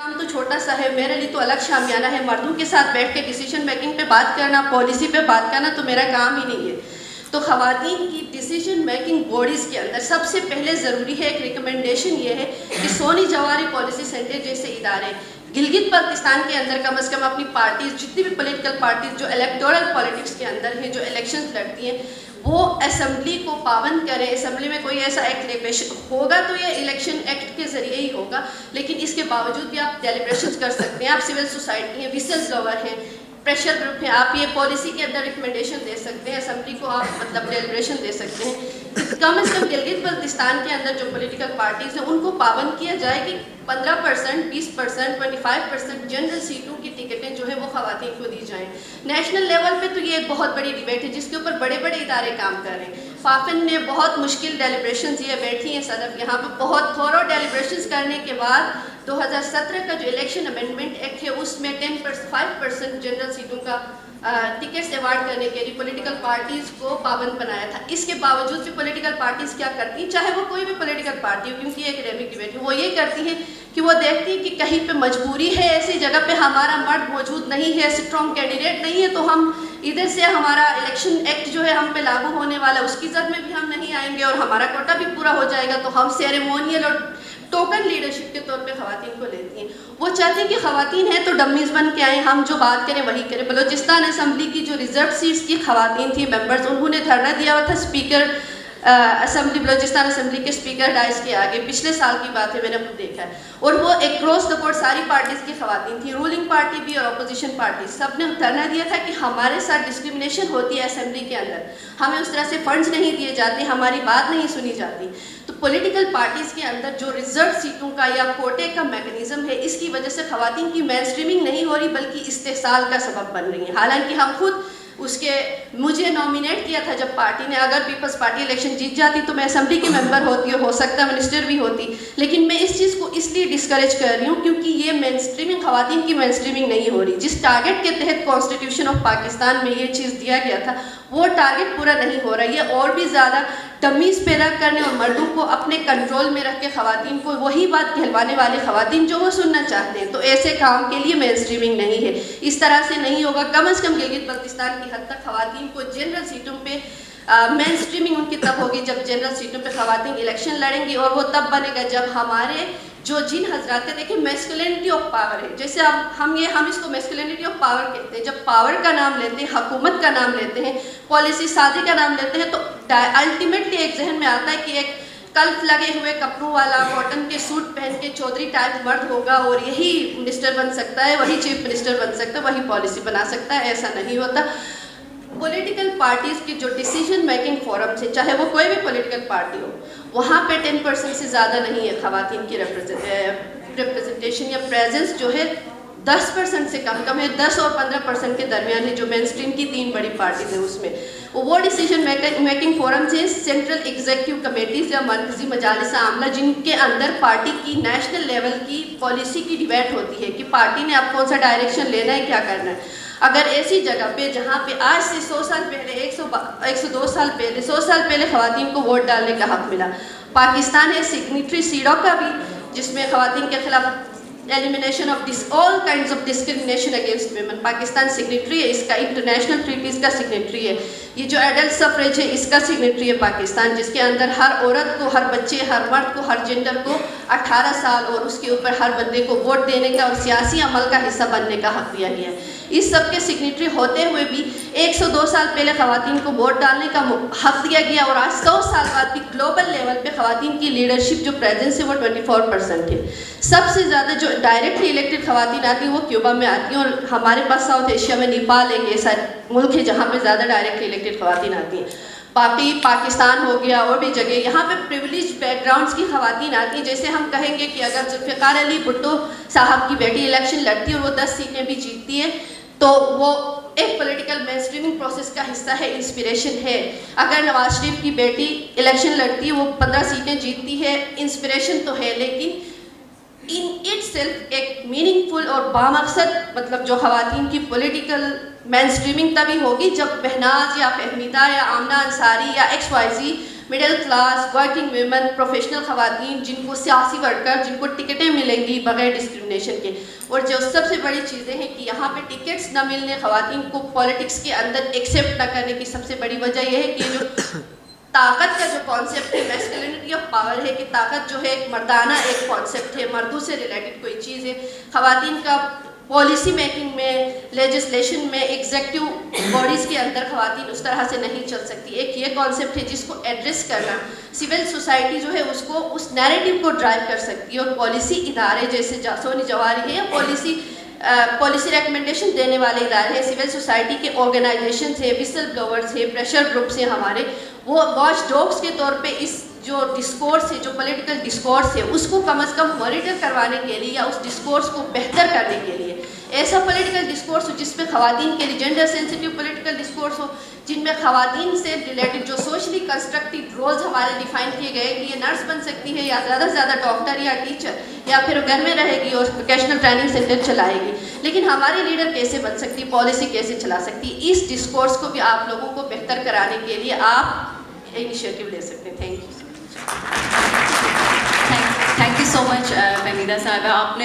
کام تو چھوٹا سا ہے، میرے لیے تو الگ شامیانہ ہے. مردوں کے ساتھ بیٹھ کے ڈیسیجن میکنگ پہ بات کرنا، پالیسی پہ بات کرنا تو میرا کام ہی نہیں ہے. تو خواتین کی ڈیسیجن میکنگ باڈیز کے اندر سب سے پہلے ضروری ہے ایک ریکمنڈیشن یہ ہے کہ سونی جواری پالیسی سینٹر جیسے ادارے گلگت بلتستان کے اندر کم از کم اپنی پارٹیز، جتنی بھی پولیٹیکل پارٹیز جو الیکٹورل پالیٹکس کے اندر ہیں، جو الیکشنز لڑتی ہیں، وہ اسمبلی کو پابند کریں. اسمبلی میں کوئی ایسا ایکٹ ڈیلیبریشن ہوگا تو یہ الیکشن ایکٹ کے ذریعے ہی ہوگا، لیکن اس کے باوجود بھی آپ ڈیلیبریشنز کر سکتے ہیں. آپ سول سوسائٹی ہیں، وسل بلوور ہیں، پریشر گروپ ہیں، آپ یہ پالیسی کے اندر ریکمنڈیشن دے سکتے ہیں. اسمبلی کو آپ ڈیلیبریشن دے سکتے ہیں. کم از کم گلگت بلتستان کے اندر جو پولیٹیکل پارٹیز ہیں ان کو پابند کیا جائے کہ 15%، 20%، 25% جنرل سیٹوں کی ٹکٹیں جو ہے وہ خواتین کو دی جائیں. نیشنل لیول پہ تو یہ ایک بہت بڑی ڈیبیٹ ہے جس کے اوپر بڑے بڑے ادارے کام کر رہے ہیں. فافن نے بہت مشکل ڈیلیبریشنز یہ بیٹھی ہیں صدر یہاں پہ، بہت تھورو ڈیلیبریشنز کرنے کے بعد 2017 کا جو الیکشن امینڈمنٹ ایکٹ ہے اس میں 5% جنرل سیٹوں کا ٹکٹس ایوارڈ کرنے کے لیے پولیٹیکل پارٹیز کو پابند بنایا تھا. اس کے باوجود بھی پولیٹیکل پارٹیز کیا کرتی ہیں، چاہے وہ کوئی بھی پولیٹیکل پارٹی ہو، کیونکہ یہ اکیڈیمک ڈیبیٹ ہے، وہ یہ کرتی ہیں کہ وہ دیکھتی ہیں کہ کہیں پہ مجبوری ہے، ایسی جگہ پہ ہمارا مرد موجود نہیں ہے، اسٹرانگ کینڈیڈیٹ نہیں ہے، تو ہم ادھر سے ہمارا الیکشن ایکٹ جو ہے ہم پہ لاگو ہونے والا اس کی زد میں بھی ہم نہیں آئیں گے اور ہمارا کوٹا بھی پورا ہو جائے گا، تو ہم سیریمونیل اور ٹوکن لیڈرشپ کے طور پہ خواتین کو لیتی ہیں. وہ چاہتے ہیں کہ خواتین ہیں تو ڈمیز بن کے آئیں، ہم جو بات کریں وہی کریں. بلوچستان اسمبلی کی جو ریزرو سیٹس کی خواتین تھیں ممبرز، انہوں نے دھرنا دیا ہوا تھا اسپیکر اسمبلی، بلوچستان اسمبلی کے اسپیکر ڈائس کے آگے. پچھلے سال کی بات ہے، میں نے خود دیکھا ہے. اور وہ اکراس دا بورڈ ساری پارٹیز کی خواتین تھیں، رولنگ پارٹی بھی اور اپوزیشن پارٹی، سب نے دھرنا دیا تھا کہ ہمارے ساتھ ڈسکرمنیشن ہوتی ہے اسمبلی کے اندر، ہمیں اس طرح سے فنڈز نہیں دیے جاتے، ہماری بات نہیں سنی جاتی. تو پولیٹیکل پارٹیز کے اندر جو ریزرو سیٹوں کا یا کوٹے کا میکنزم ہے، اس کی وجہ سے خواتین کی مین اسٹریمنگ نہیں ہو رہی بلکہ استحصال کا سبب بن رہی ہیں. حالانکہ ہم خود اس کے مجھے نامینیٹ کیا تھا جب پارٹی نے، اگر پیپلز پارٹی الیکشن جیت جاتی تو میں اسمبلی کی ممبر ہوتی اور ہو سکتا منسٹر بھی ہوتی، لیکن میں اس چیز کو اس لیے ڈسکریج کر رہی ہوں کیونکہ یہ مین اسٹریمنگ، خواتین کی مین اسٹریمنگ نہیں ہو رہی. جس ٹارگٹ کے تحت کانسٹیٹیوشن آف پاکستان میں یہ چیز دیا گیا تھا وہ ٹارگٹ پورا نہیں ہو رہا. یہ اور بھی زیادہ تمیز پیدا کرنے اور مردوں کو اپنے کنٹرول میں رکھ کے خواتین کو وہی بات کہلوانے والے خواتین جو وہ سننا چاہتے ہیں. تو ایسے کام کے لیے مین اسٹریمنگ نہیں ہے، اس طرح سے نہیں ہوگا. کم از کم گلگت بلتستان کی حد تک خواتین کو جنرل سیٹوں پہ مین اسٹریمنگ ان کی تب ہوگی جب جنرل سیٹوں پہ خواتین الیکشن لڑیں گی، اور وہ تب بنے گا جب ہمارے جو جن حضرات کے دیکھیں میسکولینٹی آف پاور ہے، جیسے اب ہم اس کو میسکولینٹی آف پاور کہتے ہیں. جب پاور کا نام لیتے ہیں، حکومت کا نام لیتے ہیں، پالیسی سازی کا نام لیتے ہیں، تو الٹیمیٹلی ایک ذہن میں آتا ہے کہ ایک کلف لگے ہوئے کپڑوں والا کاٹن کے سوٹ پہن کے چودھری ٹائپ مرد ہوگا اور یہی منسٹر بن سکتا ہے، وہی چیف منسٹر بن سکتا ہے، وہی پالیسی بنا سکتا ہے. ایسا نہیں ہوتا. پولیٹیکل پارٹیز کی جو ڈیسیجن میکنگ فورمز ہیں، چاہے وہ کوئی بھی پولیٹیکل پارٹی ہو، وہاں پہ 10% سے زیادہ نہیں ہے خواتین کی ریپرزنٹیشن یا پریزنس جو ہے 10% سے کم ہے. 10 اور 15% کے درمیان ہے جو مین اسٹریم کی 3 بڑی پارٹیز ہیں. اس میں وہ ڈیسیجن میکنگ فورمز ہیں سینٹرل ایگزیکٹو کمیٹیز یا مرکزی مجالس عاملہ، جن کے اندر پارٹی کی نیشنل لیول کی پالیسی کی ڈیبیٹ ہوتی ہے کہ پارٹی نے اب کون سا ڈائریکشن لینا ہے، کیا کرنا ہے. اگر ایسی جگہ پہ جہاں پہ آج سے 100 سال پہلے 102 سال پہلے 100 سال پہلے خواتین کو ووٹ ڈالنے کا حق ملا. پاکستان ہے سگنیٹری سیڈو کا بھی، جس میں خواتین کے خلاف elimination of all kinds of discrimination against women, Pakistan signatory ہے اس کا، انٹرنیشنل ٹریٹیز کا سگنیٹری ہے. یہ جو ایڈلٹ سفریج ہے اس کا سگنیٹری ہے پاکستان، جس کے اندر ہر عورت کو، ہر بچے، ہر مرد کو، ہر جینڈر کو 18 سال اور اس کے اوپر ہر بندے کو ووٹ دینے کا اور سیاسی عمل کا حصہ بننے کا حق دیا گیا ہے. اس سب کے سگنیٹری ہوتے ہوئے بھی 102 سال پہلے خواتین کو ووٹ ڈالنے کا حق دیا گیا، اور آج 100 سال بعد بھی گلوبل لیول پہ خواتین کی لیڈرشپ جو پریزنس ہے وہ 24% ہے. سب سے زیادہ جو ڈائریکٹلی الیکٹڈ خواتین آتی ہیں وہ کیوبا میں آتی ہیں، اور ہمارے پاس ساؤتھ ایشیا میں نیپال ایک ایسا ملک ہے جہاں پہ زیادہ ڈائریکٹلی الیکٹڈ خواتین آتی ہیں. باقی پاکستان ہو گیا اور بھی جگہ یہاں پہ پریویلیج بیک گراؤنڈز کی خواتین آتی ہیں. جیسے ہم کہیں گے کہ اگر ذوالفقار علی بھٹو صاحب کی بیٹی الیکشن لڑتی ہے اور وہ 10 سیٹیں بھی جیتتی ہے تو وہ ایک پولیٹیکل مین اسٹریمنگ پروسیس کا حصہ ہے، انسپریشن ہے. اگر نواز شریف کی بیٹی الیکشن لڑتی ہے، وہ 15 سیٹیں جیتتی ہے، انسپریشن تو ہے، لیکن ان اٹ سیلف ایک میننگ فل اور بامقصد مطلب جو خواتین کی پولیٹیکل مین اسٹریمنگ تبھی ہوگی جب بہناز یا فہمیدہ یا آمنہ انصاری یا XYZ middle class working women professional خواتین جن کو سیاسی ورکر جن کو ٹکٹیں ملیں گی بغیر ڈسکرمنیشن کے. اور جو سب سے بڑی چیزیں ہیں کہ یہاں پہ ٹکٹس نہ ملنے خواتین کو پالیٹکس کے اندر ایکسیپٹ نہ کرنے کی سب سے بڑی وجہ یہ ہے کہ جو طاقت کا جو کانسیپٹ ہے میسکلینٹی آف پاور ہے کہ طاقت جو ہے ایک مردانہ ایک کانسیپٹ ہے, مردوں سے ریلیٹڈ کوئی چیز ہے. خواتین کا پالیسی میکنگ میں لیجسلیشن میں ایگزیکٹو باڈیز کے اندر خواتین اس طرح سے نہیں چل سکتی. ایک یہ کانسیپٹ ہے جس کو ایڈریس کرنا سول سوسائٹی جو ہے اس کو اس نیریٹو کو ڈرائیو کر سکتی ہے. اور پالیسی ادارے جیسے سونی جواری ہے یا پالیسی ریکمنڈیشن دینے والے ادارے ہیں, سول سوسائٹی کے آرگنائزیشنز ہیں, وسل بلوورز ہیں, پریشر گروپس ہیں ہمارے, وہ واچ ڈاگس کے طور پہ اس جو ڈسکورس ہے جو پولیٹیکل ڈسکورس ہے اس کو کم از کم مانیٹر کروانے کے لیے یا اس ڈسکورس کو بہتر کرنے کے لیے ایسا پولیٹیکل ڈسکورس ہو جس میں خواتین کے لیے جینڈر سینسٹیو پولیٹیکل ڈسکورس ہو, جن میں خواتین سے ریلیٹڈ جو سوشلی کنسٹرکٹیو رولز ہمارے ڈیفائن کیے گئے کہ یہ نرس بن سکتی ہے یا زیادہ سے زیادہ ڈاکٹر یا ٹیچر یا پھر گھر میں رہے گی اور ووکیشنل ٹریننگ سینٹر چلائے گی, لیکن ہماری لیڈر کیسے بن سکتی, پالیسی کیسے چلا سکتی. اس ڈسکورس کو بھی آپ لوگوں کو بہتر کرانے کے لیے آپ انیشیٹو لے سکتے ہیں. تھینک یو سو مچ فہمیدہ صاحبہ. آپ نے